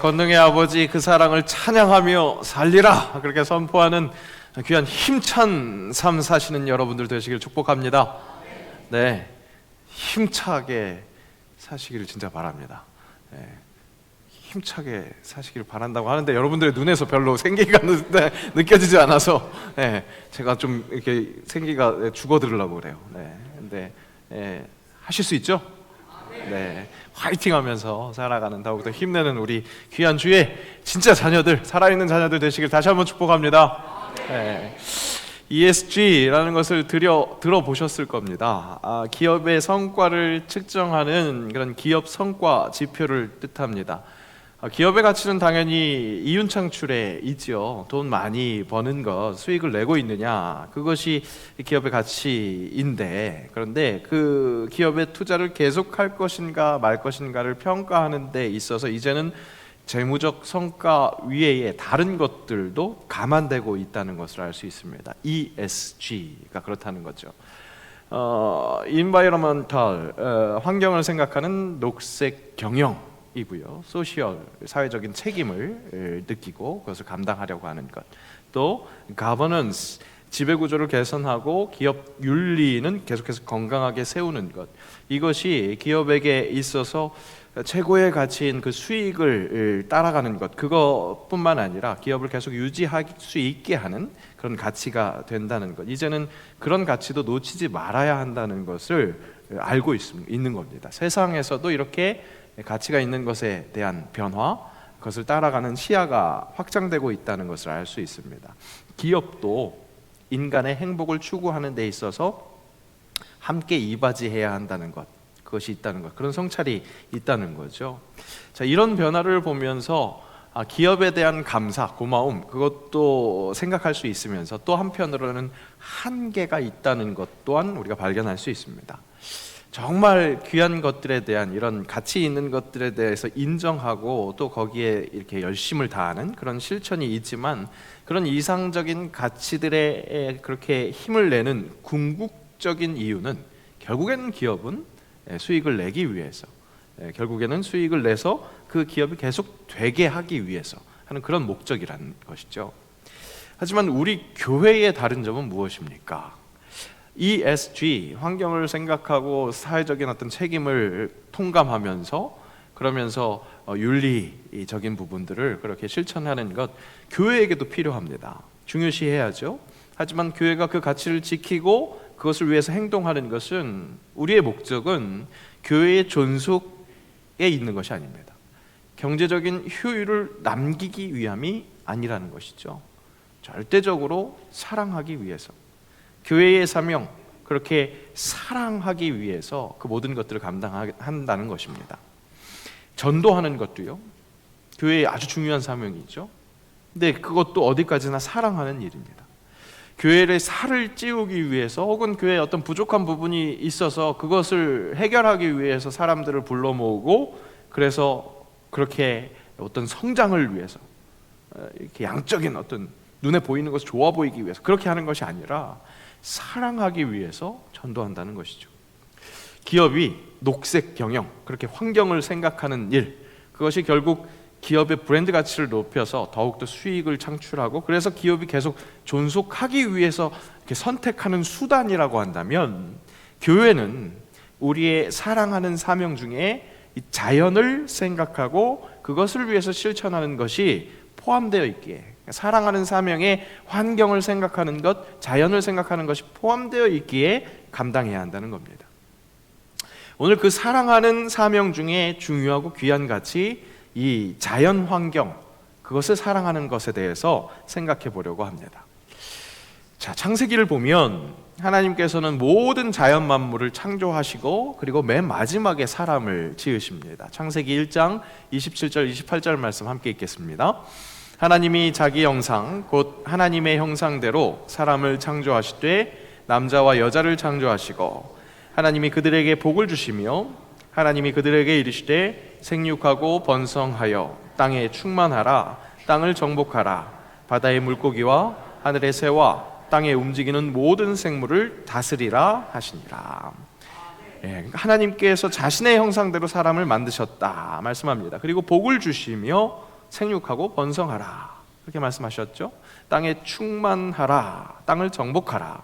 권능의 아버지 그 사랑을 찬양하며 살리라 그렇게 선포하는 귀한 힘찬 삶 사시는 여러분들 되시길 축복합니다. 네, 힘차게 사시기를 진짜 바랍니다. 힘차게 사시기를 바란다고 하는데 여러분들의 눈에서 별로 생기가 느껴지지 않아서 제가 좀 이렇게 생기가 죽어들으려고 그래요. 근데 하실 수 있죠? 네, 화이팅하면서 살아가는 더욱더 힘내는 우리 귀한 주의 진짜 자녀들, 살아있는 자녀들 되시길 다시 한번 축복합니다. ESG라는 것을 들어보셨을 겁니다. 기업의 성과를 측정하는 그런 기업 성과 지표를 뜻합니다. 기업의 가치는 당연히 이윤 창출에 있죠. 돈 많이 버는 것, 수익을 내고 있느냐, 그것이 기업의 가치인데, 그런데 그 기업의 투자를 계속할 것인가 말 것인가를 평가하는 데 있어서 이제는 재무적 성과 위에 다른 것들도 감안되고 있다는 것을 알 수 있습니다. ESG가 그렇다는 거죠. Environmental, 환경을 생각하는 녹색 경영 이고요. 소셜, 사회적인 책임을 느끼고 그것을 감당하려고 하는 것. 또 governance, 지배구조를 개선하고 기업 윤리는 계속해서 건강하게 세우는 것. 이것이 기업에게 있어서 최고의 가치인 그 수익을 따라가는 것, 그것뿐만 아니라 기업을 계속 유지할 수 있게 하는 그런 가치가 된다는 것. 이제는 그런 가치도 놓치지 말아야 한다는 것을 알고 있는 겁니다. 세상에서도 이렇게 가치가 있는 것에 대한 변화, 그것을 따라가는 시야가 확장되고 있다는 것을 알 수 있습니다. 기업도 인간의 행복을 추구하는 데 있어서 함께 이바지해야 한다는 것, 그것이 있다는 것, 그런 성찰이 있다는 거죠. 자, 이런 변화를 보면서 기업에 대한 감사, 고마움, 그것도 생각할 수 있으면서 또 한편으로는 한계가 있다는 것 또한 우리가 발견할 수 있습니다. 정말 귀한 것들에 대한 이런 가치 있는 것들에 대해서 인정하고 또 거기에 이렇게 열심을 다하는 그런 실천이 있지만, 그런 이상적인 가치들에 그렇게 힘을 내는 궁극적인 이유는 결국에는 기업은 수익을 내기 위해서, 결국에는 수익을 내서 그 기업이 계속 되게 하기 위해서 하는 그런 목적이라는 것이죠. 하지만 우리 교회의 다른 점은 무엇입니까? ESG, 환경을 생각하고 사회적인 어떤 책임을 통감하면서, 그러면서 윤리적인 부분들을 그렇게 실천하는 것, 교회에게도 필요합니다. 중요시해야죠. 하지만 교회가 그 가치를 지키고 그것을 위해서 행동하는 것은, 우리의 목적은 교회의 존속에 있는 것이 아닙니다. 경제적인 효율을 남기기 위함이 아니라는 것이죠. 절대적으로 사랑하기 위해서, 교회의 사명, 그렇게 사랑하기 위해서 그 모든 것들을 감당한다는 것입니다. 전도하는 것도요, 교회의 아주 중요한 사명이죠. 근데 그것도 어디까지나 사랑하는 일입니다. 교회의 살을 찌우기 위해서, 혹은 교회에 어떤 부족한 부분이 있어서 그것을 해결하기 위해서 사람들을 불러 모으고, 그래서 그렇게 어떤 성장을 위해서, 이렇게 양적인 어떤 눈에 보이는 것이 좋아 보이기 위해서 그렇게 하는 것이 아니라 사랑하기 위해서 전도한다는 것이죠. 기업이 녹색 경영, 그렇게 환경을 생각하는 일, 그것이 결국 기업의 브랜드 가치를 높여서 더욱더 수익을 창출하고, 그래서 기업이 계속 존속하기 위해서 이렇게 선택하는 수단이라고 한다면, 교회는 우리의 사랑하는 사명 중에 이 자연을 생각하고 그것을 위해서 실천하는 것이 포함되어 있기에, 사랑하는 사명에 환경을 생각하는 것, 자연을 생각하는 것이 포함되어 있기에 감당해야 한다는 겁니다. 오늘 그 사랑하는 사명 중에 중요하고 귀한 가치, 이 자연 환경, 그것을 사랑하는 것에 대해서 생각해 보려고 합니다. 자, 창세기를 보면 하나님께서는 모든 자연 만물을 창조하시고, 그리고 맨 마지막에 사람을 지으십니다. 창세기 1장 27절 28절 말씀 함께 읽겠습니다. 하나님이 자기 형상 곧 하나님의 형상대로 사람을 창조하시되 남자와 여자를 창조하시고, 하나님이 그들에게 복을 주시며 하나님이 그들에게 이르시되 생육하고 번성하여 땅에 충만하라, 땅을 정복하라, 바다의 물고기와 하늘의 새와 땅에 움직이는 모든 생물을 다스리라 하시니라. 그러니까 하나님께서 자신의 형상대로 사람을 만드셨다 말씀합니다. 그리고 복을 주시며 생육하고 번성하라 그렇게 말씀하셨죠. 땅에 충만하라, 땅을 정복하라,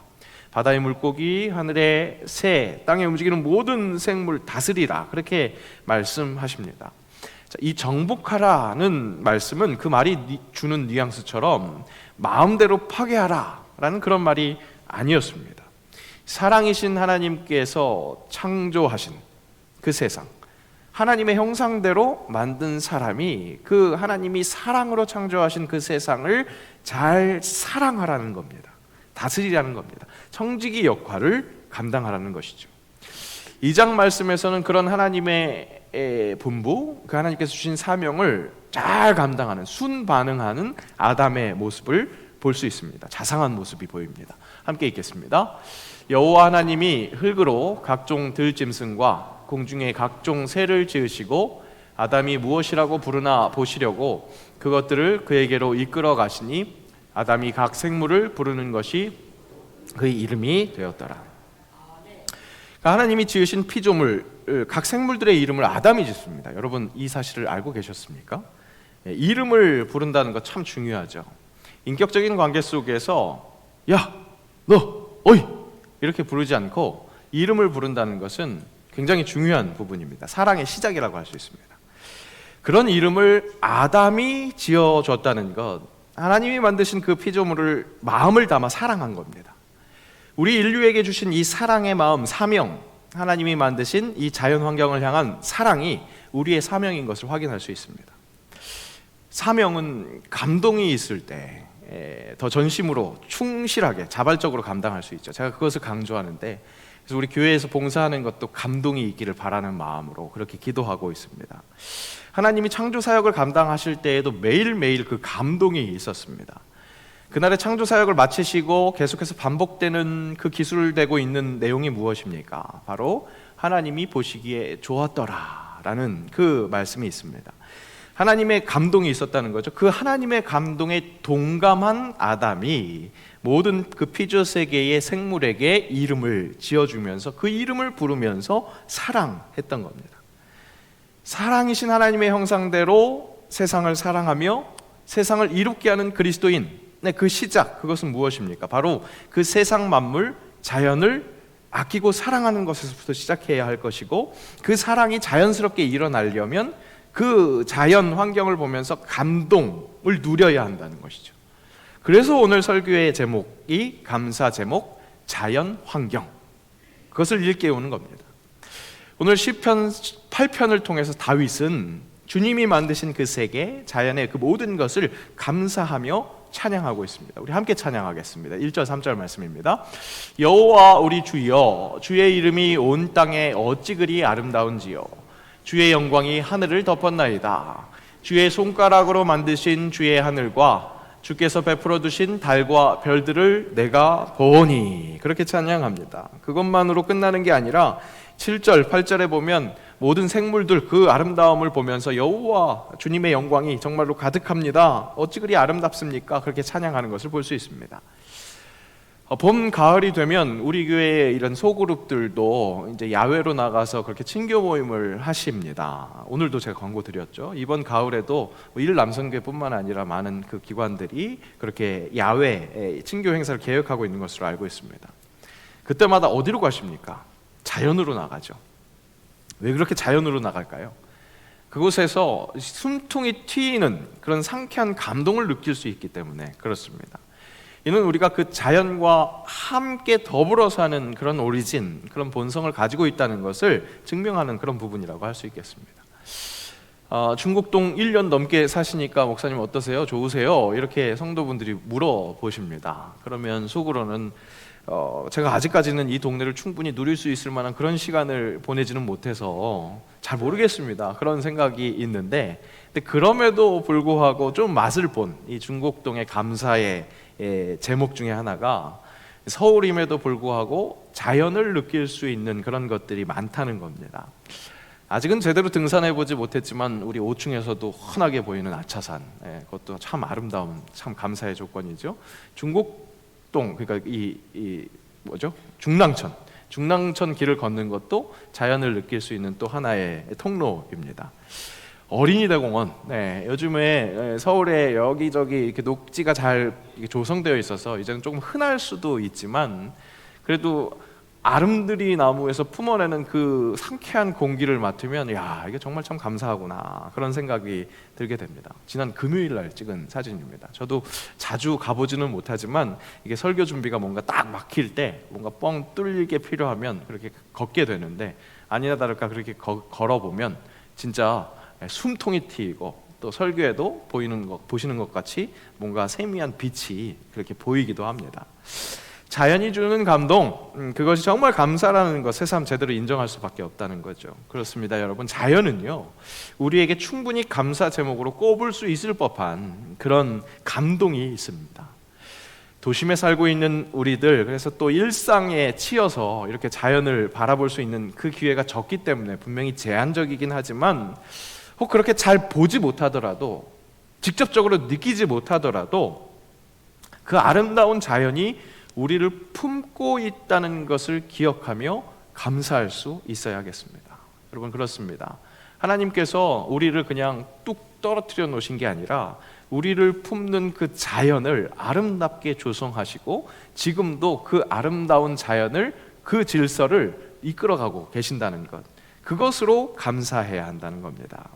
바다의 물고기, 하늘의 새, 땅에 움직이는 모든 생물 다스리라 그렇게 말씀하십니다. 이 정복하라는 말씀은 그 말이 주는 뉘앙스처럼 마음대로 파괴하라 라는 그런 말이 아니었습니다. 사랑이신 하나님께서 창조하신 그 세상, 하나님의 형상대로 만든 사람이 그 하나님이 사랑으로 창조하신 그 세상을 잘 사랑하라는 겁니다. 다스리라는 겁니다. 청지기 역할을 감당하라는 것이죠. 2장 말씀에서는 그런 하나님의 분부, 그 하나님께서 주신 사명을 잘 감당하는, 순반응하는 아담의 모습을 볼 수 있습니다. 자상한 모습이 보입니다. 함께 읽겠습니다. 여호와 하나님이 흙으로 각종 들짐승과 공중의 각종 새를 지으시고 아담이 무엇이라고 부르나 보시려고 그것들을 그에게로 이끌어 가시니 아담이 각 생물을 부르는 것이 그의 이름이 되었더라. 하나님이 지으신 피조물, 각 생물들의 이름을 아담이 짓습니다. 여러분 이 사실을 알고 계셨습니까? 이름을 부른다는 것 참 중요하죠. 인격적인 관계 속에서 야, 너, 어이 이렇게 부르지 않고 이름을 부른다는 것은 굉장히 중요한 부분입니다. 사랑의 시작이라고 할 수 있습니다. 그런 이름을 아담이 지어줬다는 것, 하나님이 만드신 그 피조물을 마음을 담아 사랑한 겁니다. 우리 인류에게 주신 이 사랑의 마음, 사명, 하나님이 만드신 이 자연 환경을 향한 사랑이 우리의 사명인 것을 확인할 수 있습니다. 사명은 감동이 있을 때 더 전심으로 충실하게 자발적으로 감당할 수 있죠. 제가 그것을 강조하는데, 그래서 우리 교회에서 봉사하는 것도 감동이 있기를 바라는 마음으로 그렇게 기도하고 있습니다. 하나님이 창조 사역을 감당하실 때에도 매일매일 그 감동이 있었습니다. 그날의 창조 사역을 마치시고 계속해서 반복되는 그 기술되고 있는 내용이 무엇입니까? 바로 하나님이 보시기에 좋았더라 라는 그 말씀이 있습니다. 하나님의 감동이 있었다는 거죠. 그 하나님의 감동에 동감한 아담이 모든 그 피조 세계의 생물에게 이름을 지어주면서 그 이름을 부르면서 사랑했던 겁니다. 사랑이신 하나님의 형상대로 세상을 사랑하며 세상을 이롭게 하는 그리스도인, 그 시작, 그것은 무엇입니까? 바로 그 세상 만물, 자연을 아끼고 사랑하는 것에서부터 시작해야 할 것이고, 그 사랑이 자연스럽게 일어나려면 그 자연 환경을 보면서 감동을 누려야 한다는 것이죠. 그래서 오늘 설교의 제목이 감사 제목, 자연 환경, 그것을 일깨우는 겁니다. 오늘 시편 8편을 통해서 다윗은 주님이 만드신 그 세계, 자연의 그 모든 것을 감사하며 찬양하고 있습니다. 우리 함께 찬양하겠습니다. 1절 3절 말씀입니다. 여호와 우리 주여, 주의 이름이 온 땅에 어찌 그리 아름다운지요. 주의 영광이 하늘을 덮었나이다. 주의 손가락으로 만드신 주의 하늘과 주께서 베풀어 두신 달과 별들을 내가 보니. 그렇게 찬양합니다. 그것만으로 끝나는 게 아니라 7절 8절에 보면 모든 생물들 그 아름다움을 보면서 여호와 주님의 영광이 정말로 가득합니다. 어찌 그리 아름답습니까? 그렇게 찬양하는 것을 볼 수 있습니다. 봄, 가을이 되면 우리 교회의 이런 소그룹들도 이제 야외로 나가서 그렇게 친교 모임을 하십니다. 오늘도 제가 광고 드렸죠. 이번 가을에도 일남성교회뿐만 아니라 많은 그 기관들이 그렇게 야외 친교 행사를 계획하고 있는 것으로 알고 있습니다. 그때마다 어디로 가십니까? 자연으로 나가죠. 왜 그렇게 자연으로 나갈까요? 그곳에서 숨통이 트이는 그런 상쾌한 감동을 느낄 수 있기 때문에 그렇습니다. 이는 우리가 그 자연과 함께 더불어 사는 그런 오리진, 그런 본성을 가지고 있다는 것을 증명하는 그런 부분이라고 할 수 있겠습니다. 중곡동 1년 넘게 사시니까 목사님 어떠세요? 좋으세요? 이렇게 성도분들이 물어보십니다. 그러면 속으로는 제가 아직까지는 이 동네를 충분히 누릴 수 있을 만한 그런 시간을 보내지는 못해서 잘 모르겠습니다. 그런 생각이 있는데, 근데 그럼에도 불구하고 좀 맛을 본 이 중곡동의 감사의 제목 중에 하나가 서울임에도 불구하고 자연을 느낄 수 있는 그런 것들이 많다는 겁니다. 아직은 제대로 등산해보지 못했지만 우리 5층에서도 흔하게 보이는 아차산, 그것도 참 아름다운, 참 감사의 조건이죠. 중곡동, 그러니까 이 뭐죠? 중랑천, 중랑천 길을 걷는 것도 자연을 느낄 수 있는 또 하나의 통로입니다. 어린이대공원, 요즘에 서울에 여기저기 이렇게 녹지가 잘 조성되어 있어서 이제는 조금 흔할 수도 있지만, 그래도 아름드리 나무에서 품어내는 그 상쾌한 공기를 맡으면 이게 정말 참 감사하구나, 그런 생각이 들게 됩니다. 지난 금요일 날 찍은 사진입니다. 저도 자주 가보지는 못하지만 이게 설교 준비가 뭔가 딱 막힐 때, 뭔가 뻥 뚫리게 필요하면 그렇게 걷게 되는데, 아니나 다를까 그렇게 걸어보면 진짜 숨통이 트이고, 또 설교에도 보시는 것 같이 뭔가 세미한 빛이 그렇게 보이기도 합니다. 자연이 주는 감동, 그것이 정말 감사라는 것, 새삼 제대로 인정할 수밖에 없다는 거죠. 그렇습니다, 여러분. 자연은요, 우리에게 충분히 감사 제목으로 꼽을 수 있을 법한 그런 감동이 있습니다. 도심에 살고 있는 우리들, 그래서 또 일상에 치여서 이렇게 자연을 바라볼 수 있는 그 기회가 적기 때문에 분명히 제한적이긴 하지만, 혹 그렇게 잘 보지 못하더라도, 직접적으로 느끼지 못하더라도 그 아름다운 자연이 우리를 품고 있다는 것을 기억하며 감사할 수 있어야겠습니다. 여러분, 그렇습니다. 하나님께서 우리를 그냥 뚝 떨어뜨려 놓으신 게 아니라 우리를 품는 그 자연을 아름답게 조성하시고, 지금도 그 아름다운 자연을, 그 질서를 이끌어가고 계신다는 것, 그것으로 감사해야 한다는 겁니다.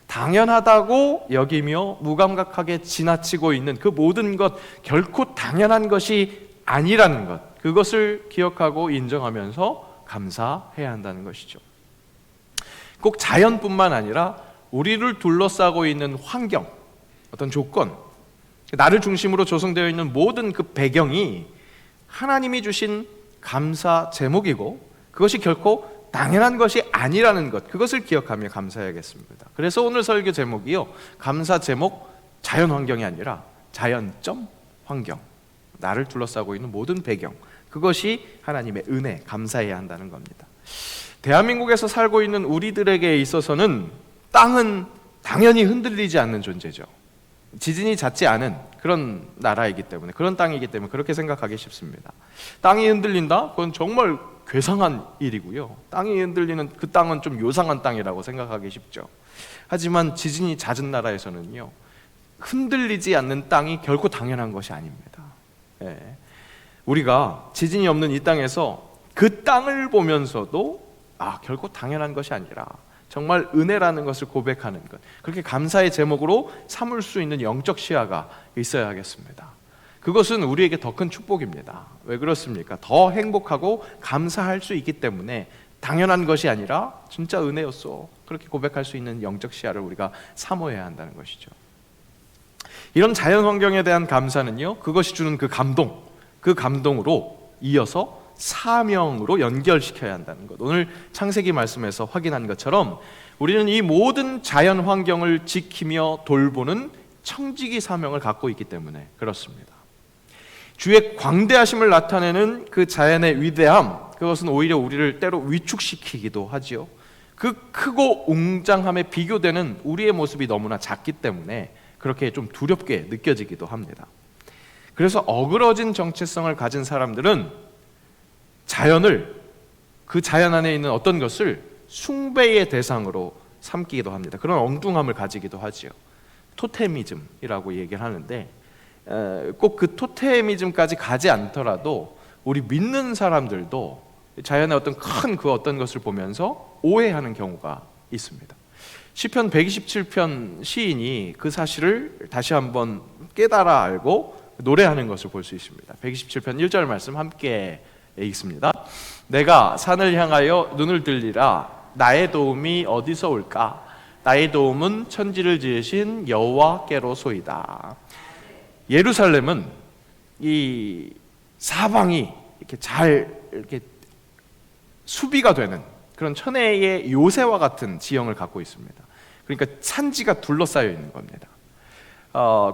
당연하다고 여기며 무감각하게 지나치고 있는 그 모든 것, 결코 당연한 것이 아니라는 것, 그것을 기억하고 인정하면서 감사해야 한다는 것이죠. 꼭 자연뿐만 아니라 우리를 둘러싸고 있는 환경, 어떤 조건, 나를 중심으로 조성되어 있는 모든 그 배경이 하나님이 주신 감사 제목이고, 그것이 결코 당연한 것이 아니라는 것, 그것을 기억하며 감사해야겠습니다. 그래서 오늘 설교 제목이요, 감사 제목 자연 환경이 아니라 자연점 환경, 나를 둘러싸고 있는 모든 배경, 그것이 하나님의 은혜, 감사해야 한다는 겁니다. 대한민국에서 살고 있는 우리들에게 있어서는 땅은 당연히 흔들리지 않는 존재죠. 지진이 잦지 않은 그런 나라이기 때문에, 그런 땅이기 때문에 그렇게 생각하기 쉽습니다. 땅이 흔들린다? 그건 정말 괴상한 일이고요. 땅이 흔들리는 그 땅은 좀 요상한 땅이라고 생각하기 쉽죠. 하지만 지진이 잦은 나라에서는요, 흔들리지 않는 땅이 결코 당연한 것이 아닙니다. 우리가 지진이 없는 이 땅에서 그 땅을 보면서도 결코 당연한 것이 아니라 정말 은혜라는 것을 고백하는 것, 그렇게 감사의 제목으로 삼을 수 있는 영적 시야가 있어야겠습니다. 그것은 우리에게 더 큰 축복입니다. 왜 그렇습니까? 더 행복하고 감사할 수 있기 때문에, 당연한 것이 아니라 진짜 은혜였어, 그렇게 고백할 수 있는 영적 시야를 우리가 사모해야 한다는 것이죠. 이런 자연 환경에 대한 감사는요, 그것이 주는 그 감동, 그 감동으로 이어서 사명으로 연결시켜야 한다는 것, 오늘 창세기 말씀에서 확인한 것처럼 우리는 이 모든 자연 환경을 지키며 돌보는 청지기 사명을 갖고 있기 때문에 그렇습니다. 주의 광대하심을 나타내는 그 자연의 위대함, 그것은 오히려 우리를 때로 위축시키기도 하지요. 그 크고 웅장함에 비교되는 우리의 모습이 너무나 작기 때문에 그렇게 좀 두렵게 느껴지기도 합니다. 그래서 어그러진 정체성을 가진 사람들은 자연을, 그 자연 안에 있는 어떤 것을 숭배의 대상으로 삼기도 합니다. 그런 엉뚱함을 가지기도 하지요. 토테미즘이라고 얘기를 하는데, 꼭 그 토테미즘까지 가지 않더라도 우리 믿는 사람들도 자연의 어떤 큰 그 어떤 것을 보면서 오해하는 경우가 있습니다. 시편 127편 시인이 그 사실을 다시 한번 깨달아 알고 노래하는 것을 볼 수 있습니다. 127편 1절 말씀 함께 읽습니다. 내가 산을 향하여 눈을 들리라. 나의 도움이 어디서 올까? 나의 도움은 천지를 지으신 여호와께로소이다. 예루살렘은 이 사방이 이렇게 잘 이렇게 수비가 되는 그런 천혜의 요새와 같은 지형을 갖고 있습니다. 그러니까 산지가 둘러싸여 있는 겁니다.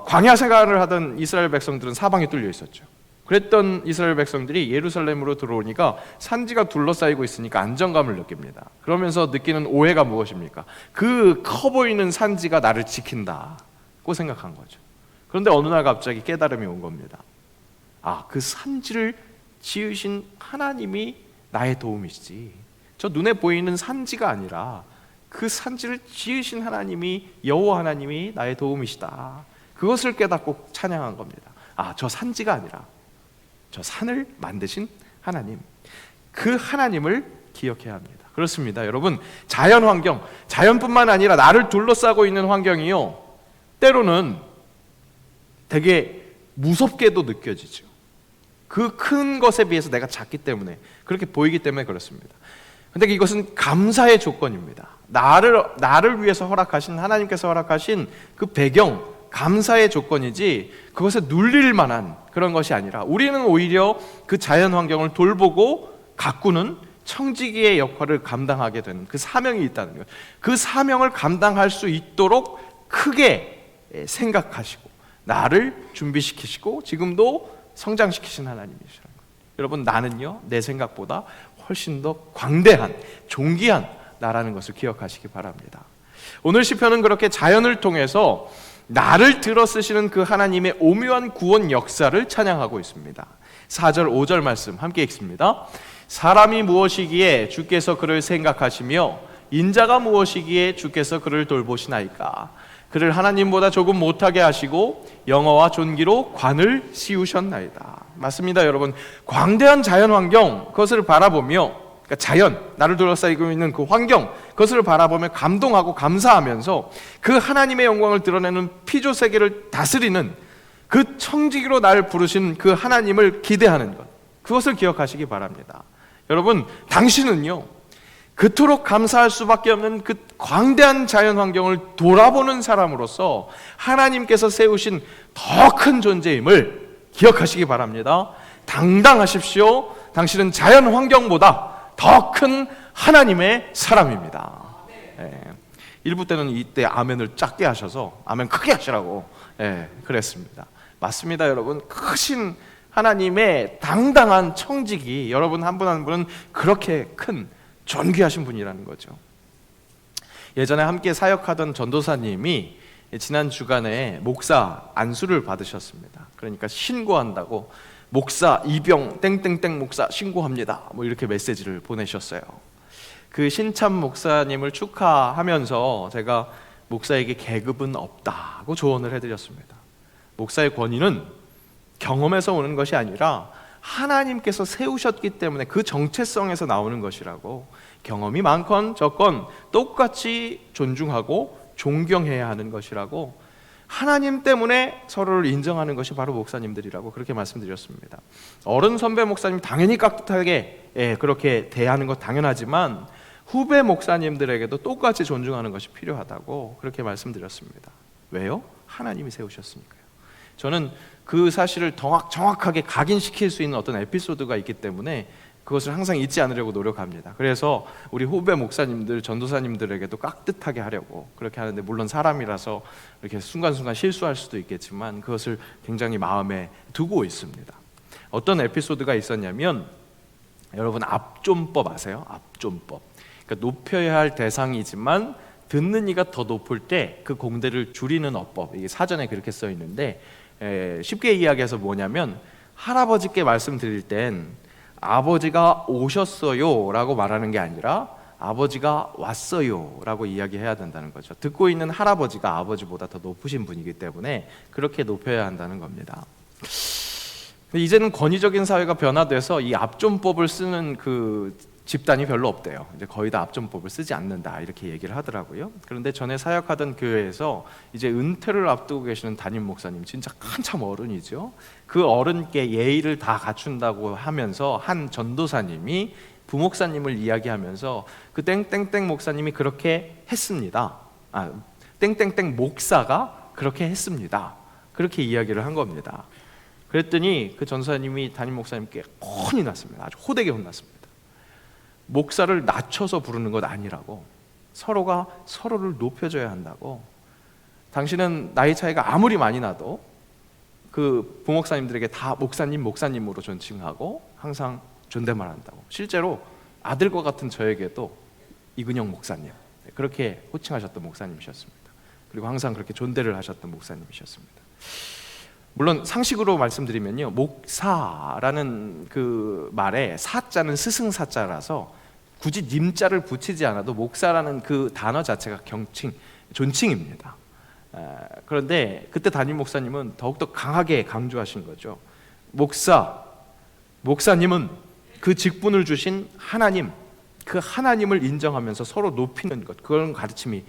광야 생활을 하던 이스라엘 백성들은 사방이 뚫려 있었죠. 그랬던 이스라엘 백성들이 예루살렘으로 들어오니까 산지가 둘러싸이고 있으니까 안정감을 느낍니다. 그러면서 느끼는 오해가 무엇입니까? 그 커 보이는 산지가 나를 지킨다고 생각한 거죠. 그런데 어느 날 갑자기 깨달음이 온 겁니다. 그 산지를 지으신 하나님이 나의 도움이시지, 저 눈에 보이는 산지가 아니라 그 산지를 지으신 하나님이, 여호와 하나님이 나의 도움이시다. 그것을 깨닫고 찬양한 겁니다. 저 산지가 아니라 저 산을 만드신 하나님, 그 하나님을 기억해야 합니다. 그렇습니다. 여러분, 자연 환경, 자연뿐만 아니라 나를 둘러싸고 있는 환경이요, 때로는 되게 무섭게도 느껴지죠. 그 큰 것에 비해서 내가 작기 때문에, 그렇게 보이기 때문에 그렇습니다. 근데 이것은 감사의 조건입니다. 나를 위해서 허락하신, 하나님께서 허락하신 그 배경, 감사의 조건이지 그것에 눌릴 만한 그런 것이 아니라, 우리는 오히려 그 자연 환경을 돌보고 가꾸는 청지기의 역할을 감당하게 되는 그 사명이 있다는 거예요. 그 사명을 감당할 수 있도록 크게 생각하시고 나를 준비시키시고 지금도 성장시키신 하나님이시라는 거예요. 여러분, 나는요, 내 생각보다 훨씬 더 광대한, 존귀한 나라는 것을 기억하시기 바랍니다. 오늘 시편은 그렇게 자연을 통해서 나를 들어 쓰시는 그 하나님의 오묘한 구원 역사를 찬양하고 있습니다. 4절 5절 말씀 함께 읽습니다. 사람이 무엇이기에 주께서 그를 생각하시며 인자가 무엇이기에 주께서 그를 돌보시나이까. 그를 하나님보다 조금 못하게 하시고 영어와 존귀로 관을 씌우셨나이다. 맞습니다, 여러분. 광대한 자연 환경, 그것을 바라보며, 그러니까 자연, 나를 둘러싸이고 있는 그 환경, 그것을 바라보며 감동하고 감사하면서 그 하나님의 영광을 드러내는 피조 세계를 다스리는 그 청지기로 나를 부르신 그 하나님을 기대하는 것, 그것을 기억하시기 바랍니다. 여러분, 당신은요, 그토록 감사할 수밖에 없는 그 광대한 자연 환경을 돌아보는 사람으로서 하나님께서 세우신 더 큰 존재임을 기억하시기 바랍니다. 당당하십시오. 당신은 자연 환경보다 더 큰 하나님의 사람입니다. 1부 때는 이때 아멘을 작게 하셔서 아멘 크게 하시라고 그랬습니다. 맞습니다, 여러분. 크신 하나님의 당당한 청지기, 여러분 한 분 한 분은 그렇게 큰 존귀하신 분이라는 거죠. 예전에 함께 사역하던 전도사님이 지난 주간에 목사 안수를 받으셨습니다. 그러니까 신고한다고 목사 이병 땡땡땡 목사 신고합니다, 뭐 이렇게 메시지를 보내셨어요. 그 신참 목사님을 축하하면서 제가 목사에게 계급은 없다고 조언을 해드렸습니다. 목사의 권위는 경험에서 오는 것이 아니라 하나님께서 세우셨기 때문에 그 정체성에서 나오는 것이라고, 경험이 많건 적건 똑같이 존중하고 존경해야 하는 것이라고, 하나님 때문에 서로를 인정하는 것이 바로 목사님들이라고 그렇게 말씀드렸습니다. 어른 선배 목사님 당연히 깍듯하게 그렇게 대하는 것 당연하지만 후배 목사님들에게도 똑같이 존중하는 것이 필요하다고 그렇게 말씀드렸습니다. 왜요? 하나님이 세우셨으니까요. 저는 그 사실을 정확하게 각인시킬 수 있는 어떤 에피소드가 있기 때문에 그것을 항상 잊지 않으려고 노력합니다. 그래서 우리 후배 목사님들, 전도사님들에게도 깍듯하게 하려고 그렇게 하는데, 물론 사람이라서 이렇게 순간순간 실수할 수도 있겠지만 그것을 굉장히 마음에 두고 있습니다. 어떤 에피소드가 있었냐면, 여러분 압존법 아세요? 압존법. 그러니까 높여야 할 대상이지만 듣는 이가 더 높을 때 그 공대를 줄이는 어법, 이게 사전에 그렇게 써 있는데, 쉽게 이야기해서 뭐냐면, 할아버지께 말씀드릴 땐 아버지가 오셨어요 라고 말하는 게 아니라 아버지가 왔어요 라고 이야기해야 된다는 거죠. 듣고 있는 할아버지가 아버지보다 더 높으신 분이기 때문에 그렇게 높여야 한다는 겁니다. 이제는 권위적인 사회가 변화돼서 이 압존법을 쓰는 그 집단이 별로 없대요. 이제 거의 다 압존법을 쓰지 않는다, 이렇게 얘기를 하더라고요. 그런데 전에 사역하던 교회에서 이제 은퇴를 앞두고 계시는 담임 목사님, 진짜 한참 어른이죠. 그 어른께 예의를 다 갖춘다고 하면서 한 전도사님이 부목사님을 이야기하면서 그 땡땡땡 목사님이 그렇게 했습니다. 땡땡땡 목사가 그렇게 했습니다, 그렇게 이야기를 한 겁니다. 그랬더니 그 전도사님이 담임 목사님께 혼이 났습니다. 아주 호되게 혼났습니다. 목사를 낮춰서 부르는 것 아니라고, 서로가 서로를 높여줘야 한다고. 당신은 나이 차이가 아무리 많이 나도 그 부목사님들에게 다 목사님, 목사님으로 존칭하고 항상 존댓말 한다고. 실제로 아들과 같은 저에게도 이근영 목사님, 그렇게 호칭하셨던 목사님이셨습니다. 그리고 항상 그렇게 존대를 하셨던 목사님이셨습니다. 물론 상식으로 말씀드리면요, 목사라는 그 말에 사자는 스승사자라서 굳이 님자를 붙이지 않아도 목사라는 그 단어 자체가 경칭, 존칭입니다. 그런데 그때 담임 목사님은 더욱더 강하게 강조하신 거죠. 목사님은 그 직분을 주신 하나님, 그 하나님을 인정하면서 서로 높이는 것, 그런 가르침이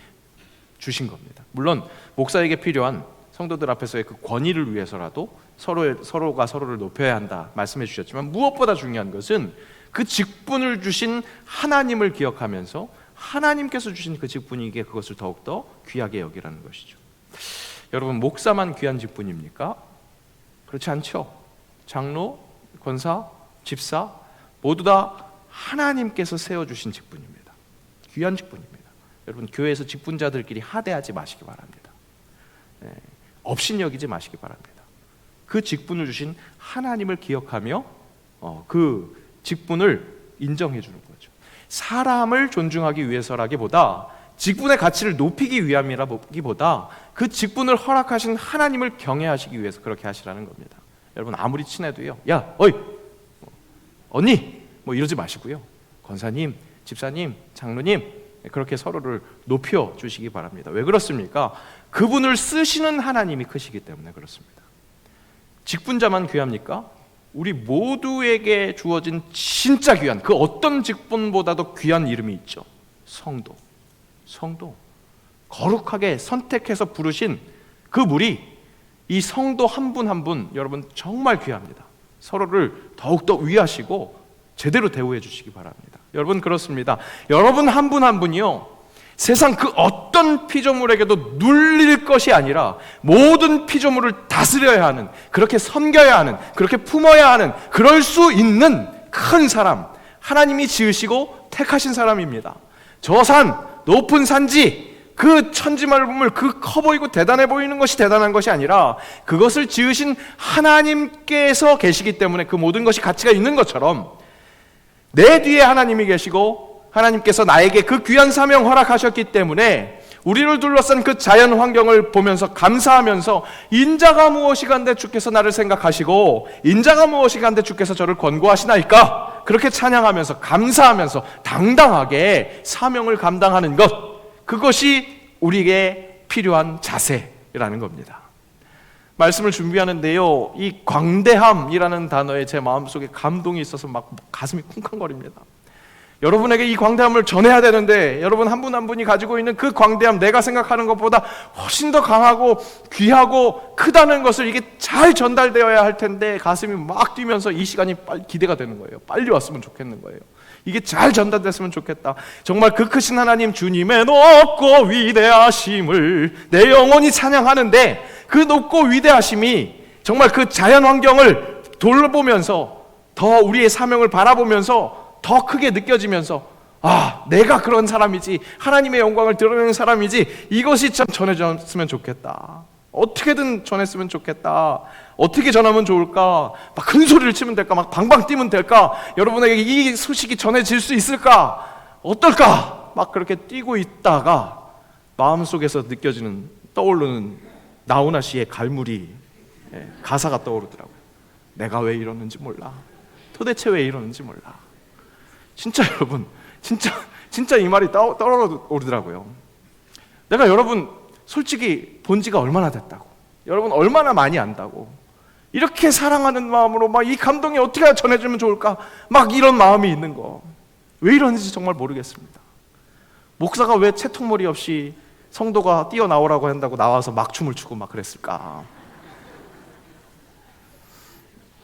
주신 겁니다. 물론 목사에게 필요한 성도들 앞에서의 그 권위를 위해서라도 서로가 서로를 높여야 한다 말씀해 주셨지만, 무엇보다 중요한 것은 그 직분을 주신 하나님을 기억하면서 하나님께서 주신 그 직분이기에 그것을 더욱더 귀하게 여기라는 것이죠. 여러분, 목사만 귀한 직분입니까? 그렇지 않죠. 장로, 권사, 집사 모두 다 하나님께서 세워주신 직분입니다. 귀한 직분입니다. 여러분, 교회에서 직분자들끼리 하대하지 마시기 바랍니다. 업신여기지 마시기 바랍니다. 그 직분을 주신 하나님을 기억하며 그 직분을 인정해 주는 거죠. 사람을 존중하기 위해서라기보다, 직분의 가치를 높이기 위함이라기보다 그 직분을 허락하신 하나님을 경외하시기 위해서 그렇게 하시라는 겁니다. 여러분, 아무리 친해도요, 야, 어이, 언니, 이러지 마시고요. 권사님, 집사님, 장로님, 그렇게 서로를 높여 주시기 바랍니다. 왜 그렇습니까? 그분을 쓰시는 하나님이 크시기 때문에 그렇습니다. 직분자만 귀합니까? 우리 모두에게 주어진 진짜 귀한, 그 어떤 직분보다도 귀한 이름이 있죠. 성도. 거룩하게 선택해서 부르신 그 무리, 이 성도 한 분 한 분, 여러분 정말 귀합니다. 서로를 더욱더 위하시고 제대로 대우해 주시기 바랍니다. 여러분, 그렇습니다. 여러분 한 분 한 분이요, 세상 그 어떤 피조물에게도 눌릴 것이 아니라 모든 피조물을 다스려야 하는, 그렇게 섬겨야 하는, 그렇게 품어야 하는, 그럴 수 있는 큰 사람, 하나님이 지으시고 택하신 사람입니다. 저 산, 높은 산지, 그 천지만물, 그 커 보이고 대단해 보이는 것이 대단한 것이 아니라 그것을 지으신 하나님께서 계시기 때문에 그 모든 것이 가치가 있는 것처럼, 내 뒤에 하나님이 계시고 하나님께서 나에게 그 귀한 사명 허락하셨기 때문에 우리를 둘러싼 그 자연 환경을 보면서 감사하면서, 인자가 무엇이간데 주께서 나를 생각하시고 인자가 무엇이간데 주께서 저를 권고하시나이까, 그렇게 찬양하면서 감사하면서 당당하게 사명을 감당하는 것, 그것이 우리에게 필요한 자세라는 겁니다. 말씀을 준비하는데요, 이 광대함이라는 단어에 제 마음속에 감동이 있어서 막 가슴이 쿵쾅거립니다. 여러분에게 이 광대함을 전해야 되는데, 여러분 한 분 한 분이 가지고 있는 그 광대함, 내가 생각하는 것보다 훨씬 더 강하고 귀하고 크다는 것을 이게 잘 전달되어야 할 텐데, 가슴이 막 뛰면서 이 시간이 빨리 기대가 되는 거예요. 빨리 왔으면 좋겠는 거예요. 이게 잘 전달됐으면 좋겠다. 정말 그 크신 하나님 주님의 높고 위대하심을 내 영혼이 찬양하는데, 그 높고 위대하심이 정말 그 자연 환경을 돌보면서 더 우리의 사명을 바라보면서 더 크게 느껴지면서, 아, 내가 그런 사람이지, 하나님의 영광을 드러내는 사람이지, 이것이 참 전해졌으면 좋겠다. 어떻게든 전했으면 좋겠다. 어떻게 전하면 좋을까? 막 큰 소리를 치면 될까? 막 방방 뛰면 될까? 여러분에게 이 소식이 전해질 수 있을까? 어떨까? 막 그렇게 뛰고 있다가 마음속에서 느껴지는, 떠오르는 나훈아 씨의 갈무리 가사가 떠오르더라고요. 내가 왜 이러는지 몰라. 도대체 왜 이러는지 몰라. 진짜 여러분, 진짜 이 말이 떠오르더라고요. 내가 여러분 솔직히 본 지가 얼마나 됐다고, 여러분 얼마나 많이 안다고, 이렇게 사랑하는 마음으로 막 이 감동이 어떻게 전해주면 좋을까, 막 이런 마음이 있는 거, 왜 이러는지 정말 모르겠습니다. 목사가 왜 채통머리 없이 성도가 뛰어나오라고 한다고 나와서 막 춤을 추고 막 그랬을까.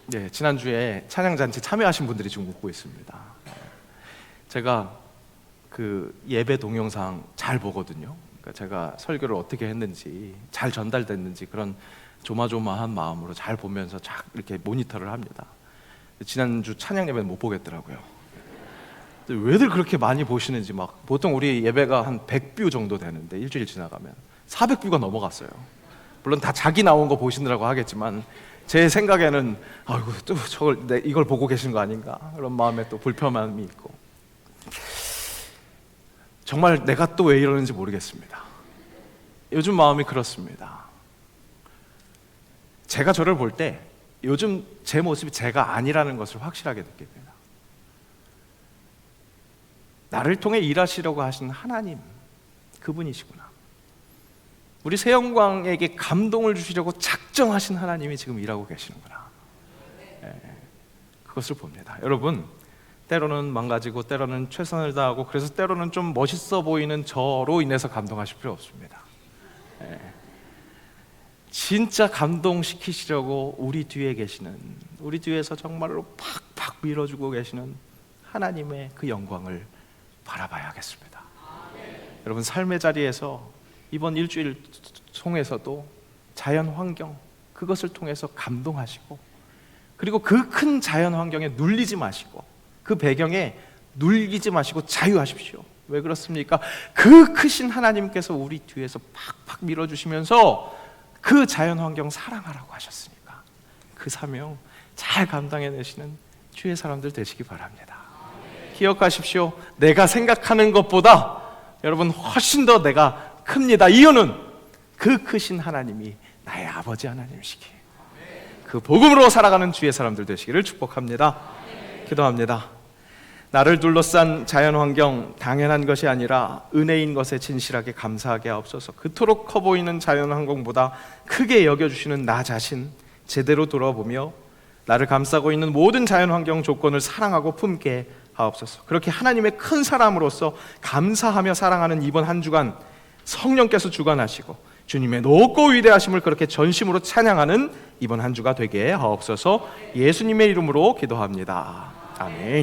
네, 지난주에 찬양잔치 참여하신 분들이 지금 웃고 있습니다. 제가 그 예배 동영상 잘 보거든요. 그러니까 제가 설교를 어떻게 했는지, 잘 전달됐는지 그런 조마조마한 마음으로 잘 보면서 쫙 이렇게 모니터를 합니다. 지난주 찬양 예배는 못 보겠더라고요. 왜들 그렇게 많이 보시는지, 막 보통 우리 예배가 한 100뷰 정도 되는데 일주일 지나가면 400뷰가 넘어갔어요. 물론 다 자기 나온 거 보시느라고 하겠지만 제 생각에는 아이고 또 이걸 보고 계신 거 아닌가, 그런 마음에 또 불편함이 있고, 정말 내가 또 왜 이러는지 모르겠습니다. 요즘 마음이 그렇습니다. 제가 저를 볼 때 요즘 제 모습이 제가 아니라는 것을 확실하게 느낍니다. 나를 통해 일하시려고 하신 하나님, 그분이시구나. 우리 새영광에게 감동을 주시려고 작정하신 하나님이 지금 일하고 계시는구나. 그것을 봅니다. 여러분, 때로는 망가지고 때로는 최선을 다하고 그래서 때로는 좀 멋있어 보이는 저로 인해서 감동하실 필요 없습니다. 진짜 감동시키시려고 우리 뒤에 계시는, 우리 뒤에서 정말로 팍팍 밀어주고 계시는 하나님의 그 영광을 바라봐야겠습니다. 여러분, 삶의 자리에서 이번 일주일 통해서도 자연 환경, 그것을 통해서 감동하시고, 그리고 그 큰 자연 환경에 눌리지 마시고, 그 배경에 눌리지 마시고 자유하십시오. 왜 그렇습니까? 그 크신 하나님께서 우리 뒤에서 팍팍 밀어주시면서 그 자연 환경 사랑하라고 하셨으니까 그 사명 잘 감당해내시는 주의 사람들 되시기 바랍니다. 기억하십시오. 내가 생각하는 것보다 여러분 훨씬 더 내가 큽니다. 이유는 그 크신 하나님이 나의 아버지 하나님이시기에 그 복음으로 살아가는 주의 사람들 되시기를 축복합니다. 기도합니다. 나를 둘러싼 자연환경 당연한 것이 아니라 은혜인 것에 진실하게 감사하게 하옵소서. 그토록 커 보이는 자연환경보다 크게 여겨주시는 나 자신 제대로 돌아보며 나를 감싸고 있는 모든 자연환경 조건을 사랑하고 품게 하옵소서. 그렇게 하나님의 큰 사람으로서 감사하며 사랑하는 이번 한 주간 성령께서 주관하시고 주님의 높고 위대하심을 그렇게 전심으로 찬양하는 이번 한 주가 되게 하옵소서. 예수님의 이름으로 기도합니다. 아멘.